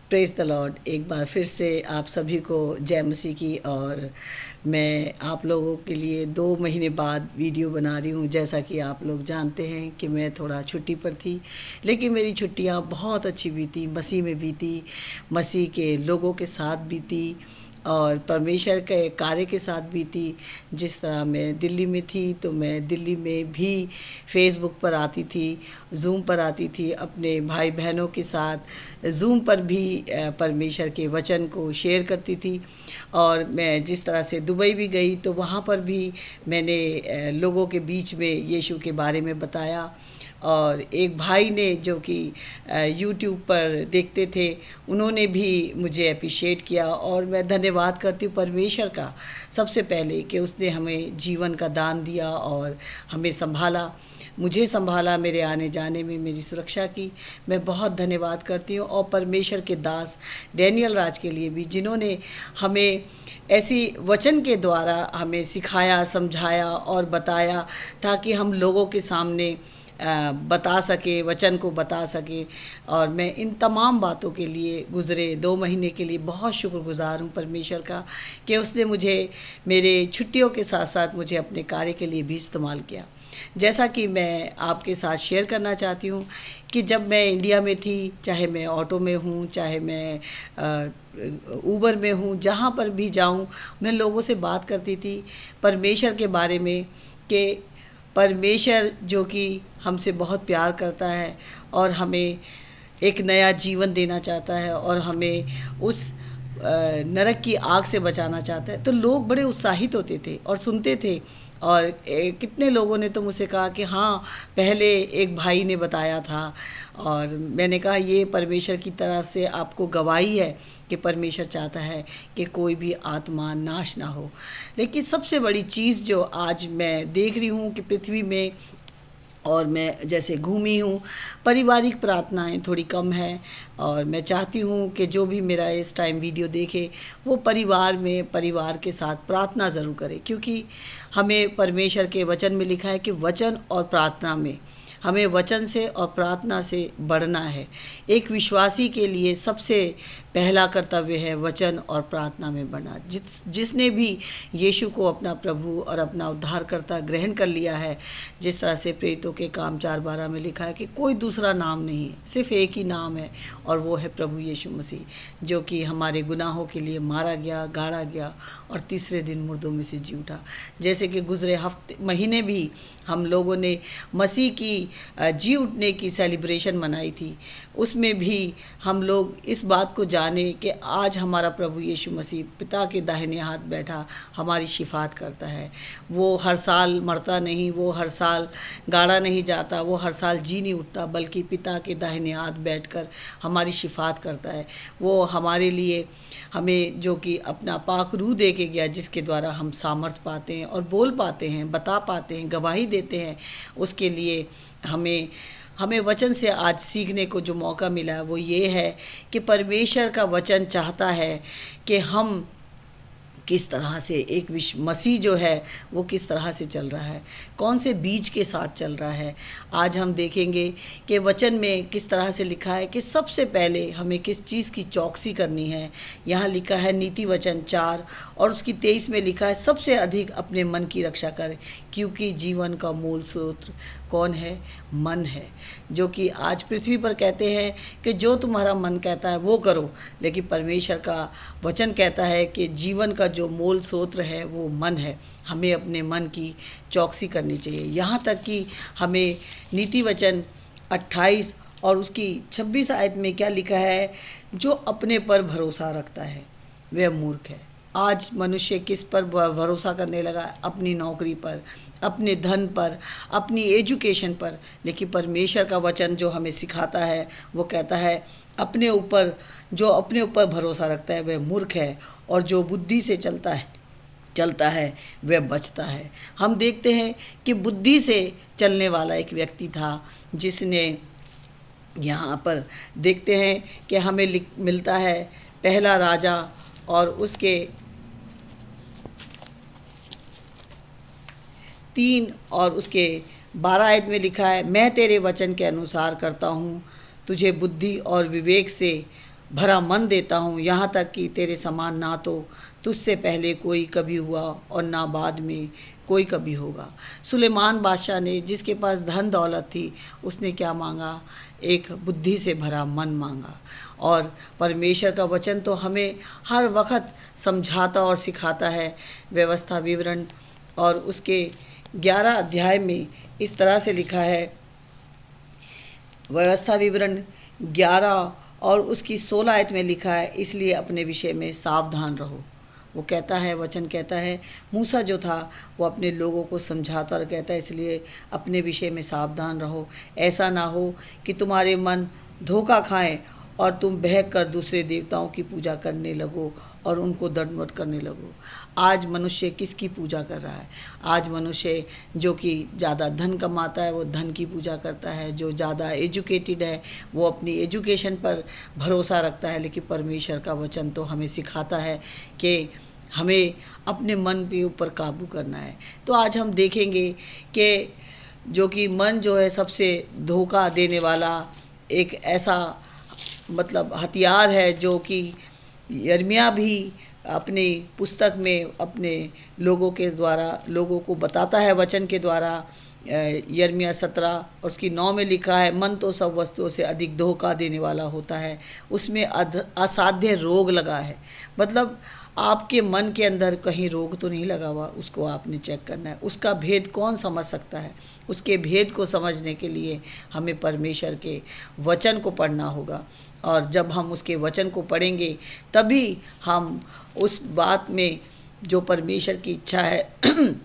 Praise the Lord. एक बार फिर से आप सभी को जय मसीह की। और मैं आप लोगों के लिए 2 महीने बाद वीडियो बना रही हूँ। जैसा कि आप लोग जानते हैं कि मैं थोड़ा छुट्टी पर थी, लेकिन मेरी छुट्टियाँ बहुत अच्छी बीती, मसीह में बीती, मसीह के लोगों के साथ बीती और परमेश्वर के कार्य के साथ बीती। जिस तरह मैं दिल्ली में थी तो मैं दिल्ली में भी फेसबुक पर आती थी, ज़ूम पर आती थी, अपने भाई बहनों के साथ ज़ूम पर भी परमेश्वर के वचन को शेयर करती थी। और मैं जिस तरह से दुबई भी गई तो वहाँ पर भी मैंने लोगों के बीच में यीशु के बारे में बताया। और एक भाई ने जो कि यूट्यूब पर देखते थे, उन्होंने भी मुझे अप्रिशिएट किया और मैं धन्यवाद करती हूँ परमेश्वर का सबसे पहले कि उसने हमें जीवन का दान दिया और हमें संभाला, मुझे संभाला, मेरे आने जाने में मेरी सुरक्षा की। मैं बहुत धन्यवाद करती हूँ। और परमेश्वर के दास डैनियल राज के लिए भी, जिन्होंने हमें ऐसी वचन के द्वारा हमें सिखाया, समझाया और बताया ताकि हम लोगों के सामने बता सके, वचन को बता सके। और मैं इन तमाम बातों के लिए गुज़रे 2 महीने के लिए बहुत शुक्रगुज़ार हूँ परमेश्वर का कि उसने मुझे मेरे छुट्टियों के साथ साथ मुझे अपने कार्य के लिए भी इस्तेमाल किया। जैसा कि मैं आपके साथ शेयर करना चाहती हूँ कि जब मैं इंडिया में थी, चाहे मैं ऑटो में हूँ, चाहे मैं ऊबर में हूँ, जहाँ पर भी जाऊँ, मैं लोगों से बात करती थी परमेश्वर के बारे में कि परमेश्वर जो कि हमसे बहुत प्यार करता है और हमें एक नया जीवन देना चाहता है और हमें उस नरक की आग से बचाना चाहता है। तो लोग बड़े उत्साहित होते थे और सुनते थे। और कितने लोगों ने तो मुझसे कहा कि हाँ, पहले एक भाई ने बताया था। और मैंने कहा ये परमेश्वर की तरफ से आपको गवाही है कि परमेश्वर चाहता है कि कोई भी आत्मा नाश ना हो। लेकिन सबसे बड़ी चीज़ जो आज मैं देख रही हूँ कि पृथ्वी में, और मैं जैसे घूमी हूँ, पारिवारिक प्रार्थनाएं थोड़ी कम है। और मैं चाहती हूँ कि जो भी मेरा इस टाइम वीडियो देखे वो परिवार में, परिवार के साथ प्रार्थना ज़रूर करे, क्योंकि हमें परमेश्वर के वचन में लिखा है कि वचन और प्रार्थना में हमें वचन से और प्रार्थना से बढ़ना है। एक विश्वासी के लिए सबसे पहला कर्तव्य है वचन और प्रार्थना में बढ़ना। जिसने भी यीशु को अपना प्रभु और अपना उद्धारकर्ता ग्रहण कर लिया है, जिस तरह से प्रेरितों के काम 4:12 में लिखा है कि कोई दूसरा नाम नहीं है, सिर्फ एक ही नाम है और वो है प्रभु यीशु मसीह, जो कि हमारे गुनाहों के लिए मारा गया, गाड़ा गया और तीसरे दिन मुर्दों में से जी उठा। जैसे कि गुजरे हफ्ते, महीने भी हम लोगों ने मसीह की जी उठने की सेलिब्रेशन मनाई थी। उसमें भी हम लोग इस बात को जाने कि आज हमारा प्रभु यीशु मसीह पिता के दाहिने हाथ बैठा हमारी शिफात करता है। वो हर साल मरता नहीं, वो हर साल गाड़ा नहीं जाता, वो हर साल जी नहीं उठता, बल्कि पिता के दाहिने हाथ बैठकर हमारी शिफात करता है। वो हमारे लिए हमें जो कि अपना पाक रूह दे के गया, जिसके द्वारा हम सामर्थ पाते हैं और बोल पाते हैं, बता पाते हैं, गवाही देते हैं। उसके लिए हमें हमें वचन से आज सीखने को जो मौका मिला है वो ये है कि परमेश्वर का वचन चाहता है कि हम किस तरह से एक विश्व मसीह जो है वो किस तरह से चल रहा है, कौन से बीज के साथ चल रहा है। आज हम देखेंगे कि वचन में किस तरह से लिखा है कि सबसे पहले हमें किस चीज़ की चौकसी करनी है। यहाँ लिखा है नीति वचन 4 और उसकी 23 में लिखा है सबसे अधिक अपने मन की रक्षा करें, क्योंकि जीवन का मूल स्रोत कौन है? मन है। जो कि आज पृथ्वी पर कहते हैं कि जो तुम्हारा मन कहता है वो करो, लेकिन परमेश्वर का वचन कहता है कि जीवन का जो मूल स्रोत है वो मन है। हमें अपने मन की चौकसी करनी चाहिए। यहाँ तक कि हमें नीति वचन 28 और उसकी 26 आयत में क्या लिखा है? जो अपने पर भरोसा रखता है वह मूर्ख है। आज मनुष्य किस पर भरोसा करने लगा? अपनी नौकरी पर, अपने धन पर, अपनी एजुकेशन पर। लेकिन परमेश्वर का वचन जो हमें सिखाता है वो कहता है अपने ऊपर, जो अपने ऊपर भरोसा रखता है वह मूर्ख है, और जो बुद्धि से चलता है वह बचता है। हम देखते हैं कि बुद्धि से चलने वाला एक व्यक्ति था, जिसने यहाँ पर देखते हैं कि हमें मिलता है पहला राजा और उसके 3 और उसके 12 आयत में लिखा है मैं तेरे वचन के अनुसार करता हूँ, तुझे बुद्धि और विवेक से भरा मन देता हूँ, यहाँ तक कि तेरे समान ना तो तुझसे पहले कोई कभी हुआ और ना बाद में कोई कभी होगा। सुलेमान बादशाह ने, जिसके पास धन दौलत थी, उसने क्या मांगा? एक बुद्धि से भरा मन मांगा। और परमेश्वर का वचन तो हमें हर वक्त समझाता और सिखाता है। व्यवस्था विवरण और उसके 11 अध्याय में इस तरह से लिखा है, व्यवस्था विवरण 11 और उसकी 16 आयत में लिखा है, इसलिए अपने विषय में सावधान रहो। वो कहता है, वचन कहता है, मूसा जो था वो अपने लोगों को समझाता और कहता है, इसलिए अपने विषय में सावधान रहो, ऐसा ना हो कि तुम्हारे मन धोखा खाएं और तुम बहक कर दूसरे देवताओं की पूजा करने लगो और उनको दंडवत करने लगो। आज मनुष्य किसकी पूजा कर रहा है? आज मनुष्य जो कि ज़्यादा धन कमाता है वो धन की पूजा करता है, जो ज़्यादा एजुकेटेड है वो अपनी एजुकेशन पर भरोसा रखता है। लेकिन परमेश्वर का वचन तो हमें सिखाता है कि हमें अपने मन के ऊपर काबू करना है। तो आज हम देखेंगे कि जो कि मन जो है सबसे धोखा देने वाला एक ऐसा मतलब हथियार है, जो कि यिर्मयाह भी अपनी पुस्तक में अपने लोगों के द्वारा लोगों को बताता है वचन के द्वारा। यिर्मयाह 17 और उसकी 9 में लिखा है, मन तो सब वस्तुओं से अधिक धोखा देने वाला होता है, उसमें असाध्य रोग लगा है। मतलब आपके मन के अंदर कहीं रोग तो नहीं लगा हुआ, उसको आपने चेक करना है। उसका भेद कौन समझ सकता है? उसके भेद को समझने के लिए हमें परमेश्वर के वचन को पढ़ना होगा। और जब हम उसके वचन को पढ़ेंगे तभी हम उस बात में जो परमेश्वर की इच्छा है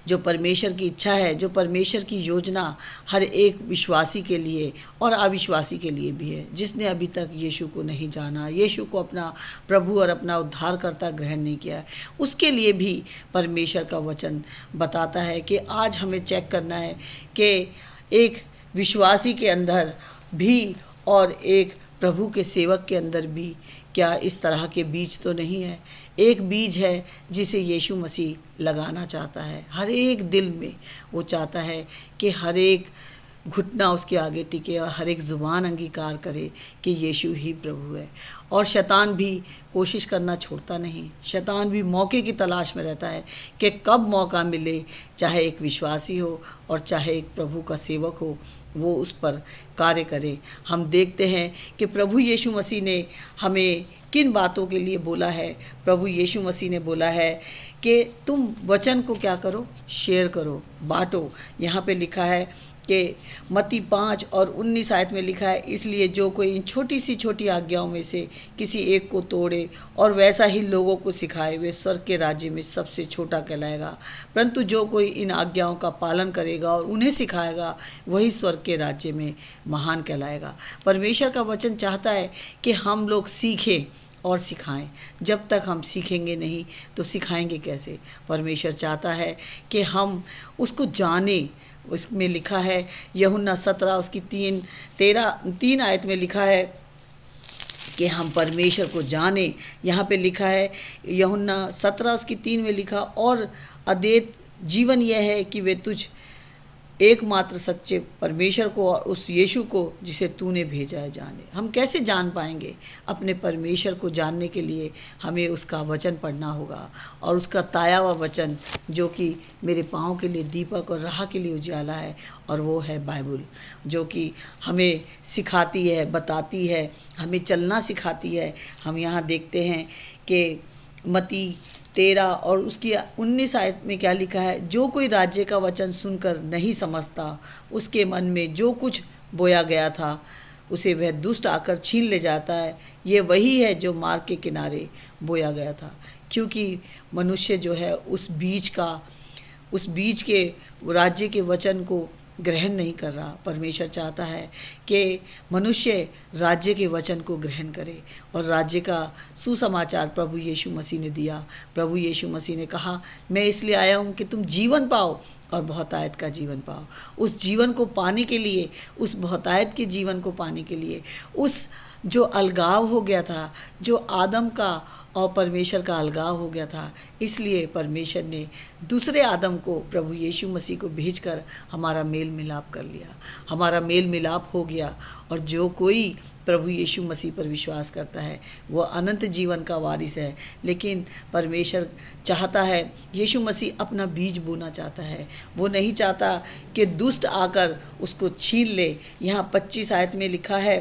जो परमेश्वर की इच्छा है, जो परमेश्वर की योजना हर एक विश्वासी के लिए और अविश्वासी के लिए भी है, जिसने अभी तक यीशु को नहीं जाना, यीशु को अपना प्रभु और अपना उद्धारकर्ता ग्रहण नहीं किया है, उसके लिए भी परमेश्वर का वचन बताता है कि आज हमें चेक करना है कि एक विश्वासी के अंदर भी और एक प्रभु के सेवक के अंदर भी क्या इस तरह के बीज तो नहीं है। एक बीज है जिसे यीशु मसीह लगाना चाहता है हर एक दिल में। वो चाहता है कि हर एक घुटना उसके आगे टिके और हर एक ज़ुबान अंगीकार करे कि यीशु ही प्रभु है। और शैतान भी कोशिश करना छोड़ता नहीं, शैतान भी मौके की तलाश में रहता है कि कब मौका मिले, चाहे एक विश्वासी हो और चाहे एक प्रभु का सेवक हो, वो उस पर कार्य करे। हम देखते हैं कि प्रभु यीशु मसीह ने हमें किन बातों के लिए बोला है। प्रभु यीशु मसीह ने बोला है कि तुम वचन को क्या करो? शेयर करो, बांटो। यहाँ पे लिखा है कि मत्ती 5 और 19 आयत में लिखा है, इसलिए जो कोई इन छोटी सी छोटी आज्ञाओं में से किसी एक को तोड़े और वैसा ही लोगों को सिखाए, वे स्वर्ग के राज्य में सबसे छोटा कहलाएगा, परंतु जो कोई इन आज्ञाओं का पालन करेगा और उन्हें सिखाएगा, वही स्वर्ग के राज्य में महान कहलाएगा। परमेश्वर का वचन चाहता है कि हम लोग सीखें और सिखाएं। जब तक हम सीखेंगे नहीं तो सिखाएंगे कैसे? परमेश्वर चाहता है कि हम उसको जानें। उसमें लिखा है यूहन्ना 17 उसकी 3 आयत में लिखा है कि हम परमेश्वर को जानें। यहाँ पे लिखा है यूहन्ना 17 उसकी 3 में लिखा, और अद्वैत जीवन यह है कि वे तुझ एकमात्र सच्चे परमेश्वर को और उस यीशु को जिसे तूने भेजा है जाने। हम कैसे जान पाएंगे? अपने परमेश्वर को जानने के लिए हमें उसका वचन पढ़ना होगा, और उसका ताया हुआ वचन जो कि मेरे पाँव के लिए दीपक और राह के लिए उजाला है, और वो है बाइबल, जो कि हमें सिखाती है, बताती है, हमें चलना सिखाती है। हम यहाँ देखते हैं कि मत्ती 13 और उसकी 19 आयत में क्या लिखा है, जो कोई राज्य का वचन सुनकर नहीं समझता, उसके मन में जो कुछ बोया गया था उसे वह दुष्ट आकर छीन ले जाता है। ये वही है जो मार्ग के किनारे बोया गया था। क्योंकि मनुष्य जो है उस बीज के राज्य के वचन को ग्रहण नहीं कर रहा। परमेश्वर चाहता है कि मनुष्य राज्य के वचन को ग्रहण करे, और राज्य का सुसमाचार प्रभु यीशु मसीह ने दिया। प्रभु यीशु मसीह ने कहा, मैं इसलिए आया हूँ कि तुम जीवन पाओ और बहुतायत का जीवन पाओ। उस जीवन को पाने के लिए, उस बहुतायत के जीवन को पाने के लिए, उस जो अलगाव हो गया था, जो आदम का और परमेश्वर का अलगाव हो गया था, इसलिए परमेश्वर ने दूसरे आदम को, प्रभु यीशु मसीह को भेजकर हमारा मेल मिलाप कर लिया। हमारा मेल मिलाप हो गया, और जो कोई प्रभु यीशु मसीह पर विश्वास करता है वो अनंत जीवन का वारिस है। लेकिन परमेश्वर चाहता है, यीशु मसीह अपना बीज बोना चाहता है। वो नहीं चाहता कि दुष्ट आकर उसको छीन ले। यहाँ 25 आयत में लिखा है,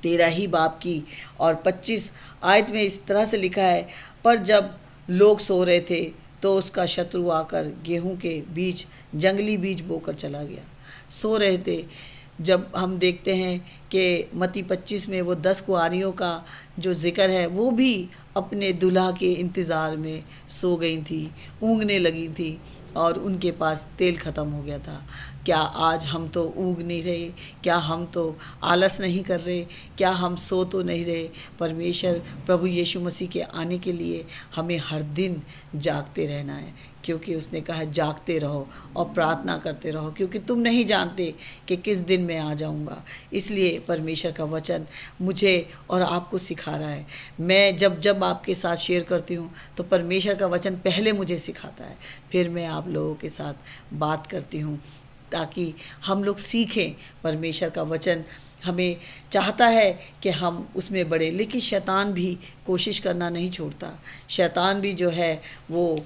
13 ही बाब की और 25 आयत में इस तरह से लिखा है, पर जब लोग सो रहे थे तो उसका शत्रु आकर गेहूं के बीज, जंगली बीज बोकर चला गया। सो रहे थे। जब हम देखते हैं कि मत्ती 25 में वो 10 कुंवारियों का जो जिक्र है, वो भी अपने दूल्हा के इंतज़ार में सो गई थी, ऊँघने लगी थी और उनके पास तेल ख़त्म हो गया था। क्या आज हम तो ऊँघ नहीं रहे? क्या हम तो आलस नहीं कर रहे? क्या हम सो तो नहीं रहे? परमेश्वर प्रभु यीशु मसीह के आने के लिए हमें हर दिन जागते रहना है, क्योंकि उसने कहा जागते रहो और प्रार्थना करते रहो, क्योंकि तुम नहीं जानते कि किस दिन मैं आ जाऊंगा। इसलिए परमेश्वर का वचन मुझे और आपको सिखा रहा है। मैं जब जब आपके साथ शेयर करती हूँ तो परमेश्वर का वचन पहले मुझे सिखाता है, फिर मैं आप लोगों के साथ बात करती हूँ, ताकि हम लोग सीखें। परमेश्वर का वचन हमें चाहता है कि हम उसमें बढ़े, लेकिन शैतान भी कोशिश करना नहीं छोड़ता। शैतान भी जो है वो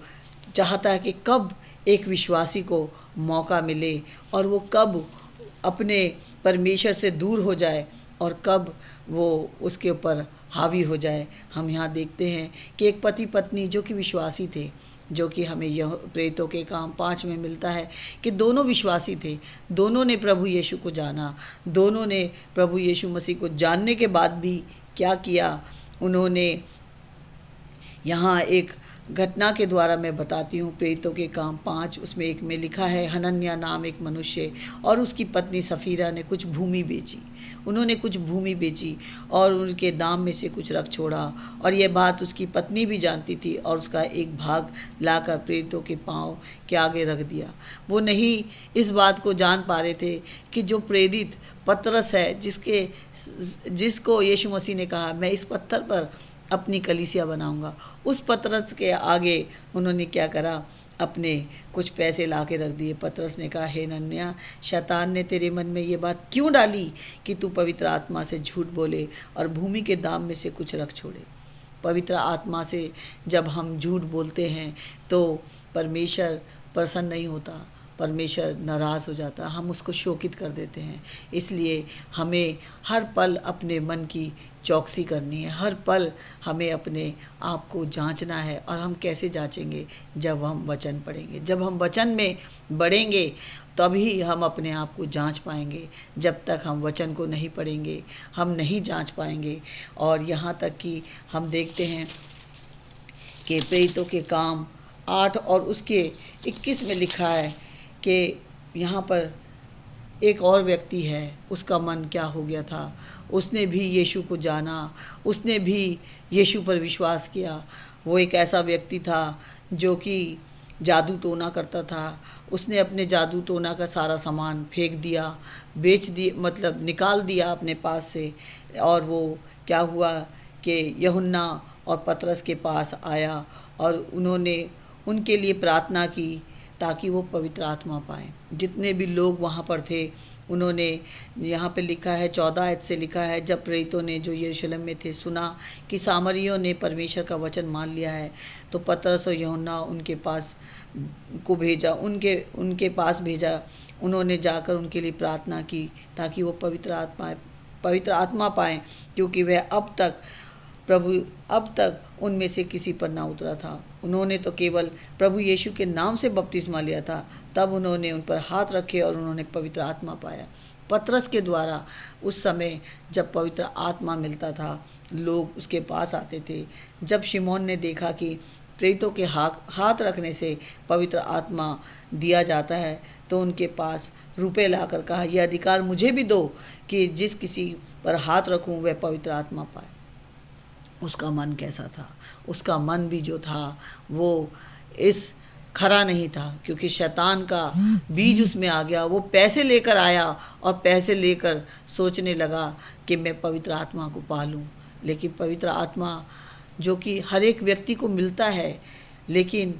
चाहता है कि कब एक विश्वासी को मौका मिले और वो कब अपने परमेश्वर से दूर हो जाए और कब वो उसके ऊपर हावी हो जाए। हम यहाँ देखते हैं कि एक पति पत्नी जो कि विश्वासी थे, जो कि हमें यह प्रेरितों के काम 5 में मिलता है कि दोनों विश्वासी थे, दोनों ने प्रभु यीशु को जाना। दोनों ने प्रभु यीशु मसीह को जानने के बाद भी क्या किया, उन्होंने यहाँ एक घटना के द्वारा मैं बताती हूँ। प्रेरितों के काम 5 उसमें एक में लिखा है, हनन्याह नाम एक मनुष्य और उसकी पत्नी सफीरा ने कुछ भूमि बेची। उन्होंने कुछ भूमि बेची और उनके दाम में से कुछ रख छोड़ा, और यह बात उसकी पत्नी भी जानती थी, और उसका एक भाग लाकर प्रेरितों के पाँव के आगे रख दिया। वो नहीं इस बात को जान पा रहे थे कि जो प्रेरित पतरस है, जिसको यीशु मसीह ने कहा मैं इस पत्थर पर अपनी कलीसिया बनाऊंगा, उस पतरस के आगे उन्होंने क्या करा, अपने कुछ पैसे ला के रख दिए। पतरस ने कहा, हे नन्या, शैतान ने तेरे मन में ये बात क्यों डाली कि तू पवित्र आत्मा से झूठ बोले और भूमि के दाम में से कुछ रख छोड़े। पवित्र आत्मा से जब हम झूठ बोलते हैं तो परमेश्वर प्रसन्न नहीं होता, परमेश्वर नाराज़ हो जाता, हम उसको शोकित कर देते हैं। इसलिए हमें हर पल अपने मन की चौकसी करनी है, हर पल हमें अपने आप को जांचना है। और हम कैसे जांचेंगे? जब हम वचन पढ़ेंगे, जब हम वचन में बढ़ेंगे तभी हम अपने आप को जांच पाएंगे। जब तक हम वचन को नहीं पढ़ेंगे हम नहीं जांच पाएंगे। और यहाँ तक कि हम देखते हैं कि प्रेरितों के काम 8 और उसके 21 में लिखा है कि यहाँ पर एक और व्यक्ति है, उसका मन क्या हो गया था, उसने भी यीशु को जाना, उसने भी यीशु पर विश्वास किया। वो एक ऐसा व्यक्ति था जो कि जादू टोना करता था। उसने अपने जादू टोना का सारा सामान फेंक दिया, बेच दिया, मतलब निकाल दिया अपने पास से। और वो क्या हुआ कि यूहन्ना और पतरस के पास आया और उन्होंने उनके लिए प्रार्थना की ताकि वो पवित्र आत्मा पाएँ। जितने भी लोग वहाँ पर थे उन्होंने, यहाँ पे लिखा है 14 आयत से लिखा है, जब प्रेरितों ने जो यरूशलेम में थे सुना कि सामरियों ने परमेश्वर का वचन मान लिया है, तो पतरस और यूहन्ना उनके पास को भेजा, उनके पास भेजा। उन्होंने जाकर उनके लिए प्रार्थना की ताकि वो पवित्र आत्मा पाएँ, क्योंकि वह अब तक उनमें से किसी पर ना उतरा था। उन्होंने तो केवल प्रभु यीशु के नाम से बपतिस्मा लिया था। तब उन्होंने उन पर हाथ रखे और उन्होंने पवित्र आत्मा पाया। पतरस के द्वारा उस समय जब पवित्र आत्मा मिलता था, लोग उसके पास आते थे। जब शिमोन ने देखा कि प्रेरितों के हाथ रखने से पवित्र आत्मा दिया जाता है, तो उनके पास रुपए लाकर कहा, यह अधिकार मुझे भी दो कि जिस किसी पर हाथ रखूं वह पवित्र आत्मा पाए। उसका मन कैसा था? उसका मन भी जो था वो इस खरा नहीं था, क्योंकि शैतान का बीज उसमें आ गया। वो पैसे लेकर आया और पैसे लेकर सोचने लगा कि मैं पवित्र आत्मा को पालूं। लेकिन पवित्र आत्मा जो कि हर एक व्यक्ति को मिलता है, लेकिन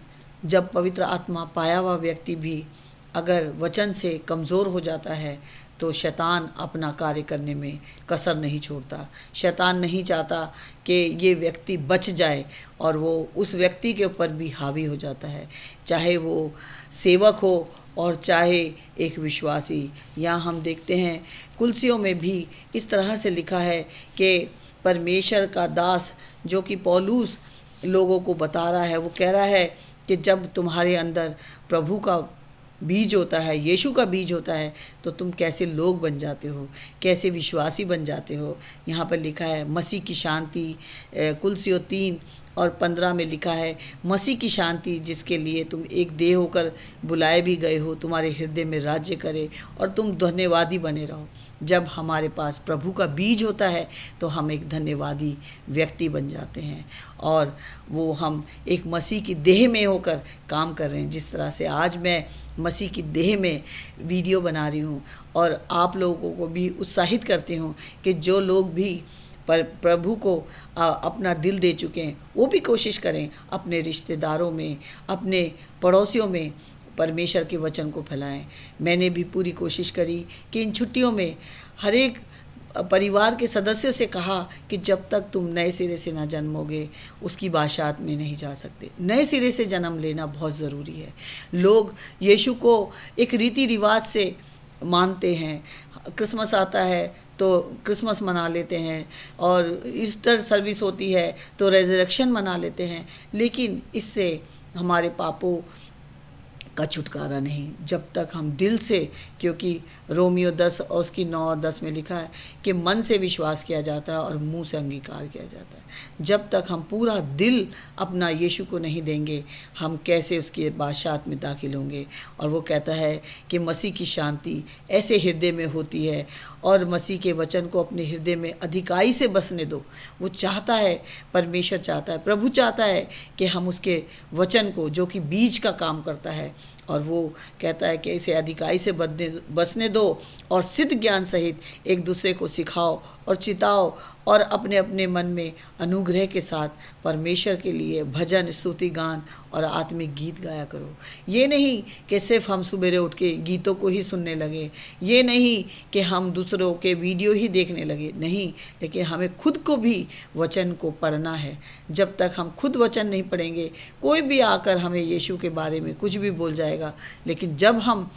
जब पवित्र आत्मा पाया हुआ व्यक्ति भी अगर वचन से कमज़ोर हो जाता है तो शैतान अपना कार्य करने में कसर नहीं छोड़ता। शैतान नहीं चाहता कि ये व्यक्ति बच जाए और वो उस व्यक्ति के ऊपर भी हावी हो जाता है, चाहे वो सेवक हो और चाहे एक विश्वासी। यहाँ हम देखते हैं कुलसियों में भी इस तरह से लिखा है कि परमेश्वर का दास जो कि पौलुस लोगों को बता रहा है, वो कह रहा है कि जब तुम्हारे अंदर प्रभु का बीज होता है, यीशु का बीज होता है, तो तुम कैसे लोग बन जाते हो, कैसे विश्वासी बन जाते हो। यहाँ पर लिखा है मसीह की शांति, कुलसियों 3:15 में लिखा है, मसीह की शांति जिसके लिए तुम एक देह होकर बुलाए भी गए हो, तुम्हारे हृदय में राज्य करे और तुम धन्यवादी बने रहो। जब हमारे पास प्रभु का बीज होता है तो हम एक धन्यवादी व्यक्ति बन जाते हैं और वो हम एक मसीह की देह में होकर काम कर रहे हैं। जिस तरह से आज मैं मसीह की देह में वीडियो बना रही हूँ और आप लोगों को भी उत्साहित करती हूँ कि जो लोग भी पर प्रभु को अपना दिल दे चुके हैं वो भी कोशिश करें अपने रिश्तेदारों में, अपने पड़ोसियों में परमेश्वर के वचन को फैलाएं। मैंने भी पूरी कोशिश करी कि इन छुट्टियों में हर एक परिवार के सदस्यों से कहा कि जब तक तुम नए सिरे से ना जन्मोगे उसकी बादशाहत में नहीं जा सकते। नए सिरे से जन्म लेना बहुत ज़रूरी है। लोग यीशु को एक रीति रिवाज से मानते हैं। क्रिसमस आता है तो क्रिसमस मना लेते हैं और ईस्टर सर्विस होती है तो रेजरेक्शन मना लेते हैं, लेकिन इससे हमारे पापों का छुटकारा नहीं जब तक हम दिल से, क्योंकि रोमियो 10 और उसकी 9 और 10 में लिखा है कि मन से विश्वास किया जाता है और मुंह से अंगीकार किया जाता है। जब तक हम पूरा दिल अपना यीशु को नहीं देंगे हम कैसे उसके बादशाहत में दाखिल होंगे। और वो कहता है कि मसीह की शांति ऐसे हृदय में होती है और मसीह के वचन को अपने हृदय में अधिकाई से बसने दो। वो चाहता है, परमेश्वर चाहता है, प्रभु चाहता है कि हम उसके वचन को जो कि बीज का काम करता है, और वो कहता है कि इसे अधिकाई से बसने दो और सिद्ध ज्ञान सहित एक दूसरे को सिखाओ और चिताओ और अपने अपने मन में अनुग्रह के साथ परमेश्वर के लिए भजन, स्तुति, गान और आत्मिक गीत गाया करो। ये नहीं कि सिर्फ हम सुबह उठ के गीतों को ही सुनने लगे, ये नहीं कि हम दूसरों के वीडियो ही देखने लगे, नहीं, लेकिन हमें खुद को भी वचन को पढ़ना है। जब तक हम खुद वचन नहीं पढ़ेंगे कोई भी आकर हमें यीशु के बारे में कुछ भी बोल जाएगा, लेकिन जब हम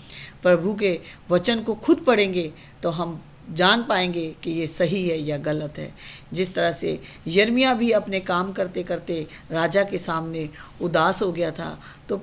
प्रभु के वचन को खुद पढ़ेंगे तो हम जान पाएंगे कि ये सही है या गलत है। जिस तरह से यिर्मयाह भी अपने काम करते करते राजा के सामने उदास हो गया था, तो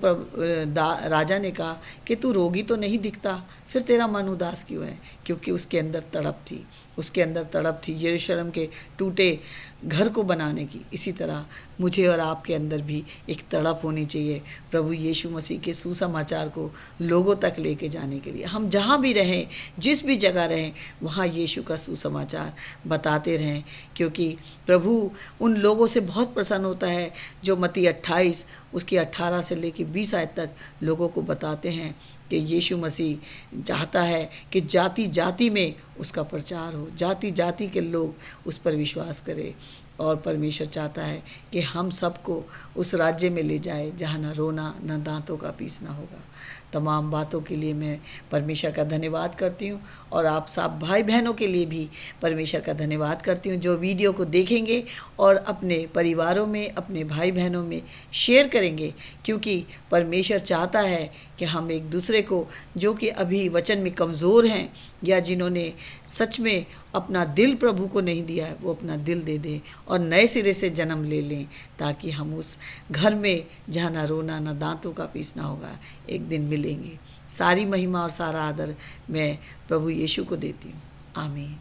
राजा ने कहा कि तू रोगी तो नहीं दिखता, फिर तेरा मन उदास क्यों है? क्योंकि उसके अंदर तड़प थी, उसके अंदर तड़प थी यरूशलेम के टूटे घर को बनाने की। इसी तरह मुझे और आपके अंदर भी एक तड़प होनी चाहिए प्रभु यीशु मसीह के सुसमाचार को लोगों तक लेके जाने के लिए। हम जहाँ भी रहें, जिस भी जगह रहें, वहाँ यीशु का सुसमाचार बताते रहें, क्योंकि प्रभु उन लोगों से बहुत प्रसन्न होता है जो मत्ती 28 उसकी 18 से लेकर 20 आयत तक लोगों को बताते हैं कि यीशु मसीह चाहता है कि जाति जाति में उसका प्रचार हो, जाति जाति के लोग उस पर विश्वास करें। और परमेश्वर चाहता है कि हम सबको उस राज्य में ले जाए जहाँ ना रोना ना दांतों का पीसना होगा। तमाम बातों के लिए मैं परमेश्वर का धन्यवाद करती हूँ और आप सब भाई बहनों के लिए भी परमेश्वर का धन्यवाद करती हूँ जो वीडियो को देखेंगे और अपने परिवारों में, अपने भाई बहनों में शेयर करेंगे, क्योंकि परमेश्वर चाहता है कि हम एक दूसरे को, जो कि अभी वचन में कमज़ोर हैं या जिन्होंने सच में अपना दिल प्रभु को नहीं दिया है, वो अपना दिल दे दें और नए सिरे से जन्म ले लें, ताकि हम उस घर में जहाँ ना रोना ना दांतों का पीसना होगा एक दिन मिलेंगे। सारी महिमा और सारा आदर मैं प्रभु यीशु को देती हूँ। आमीन।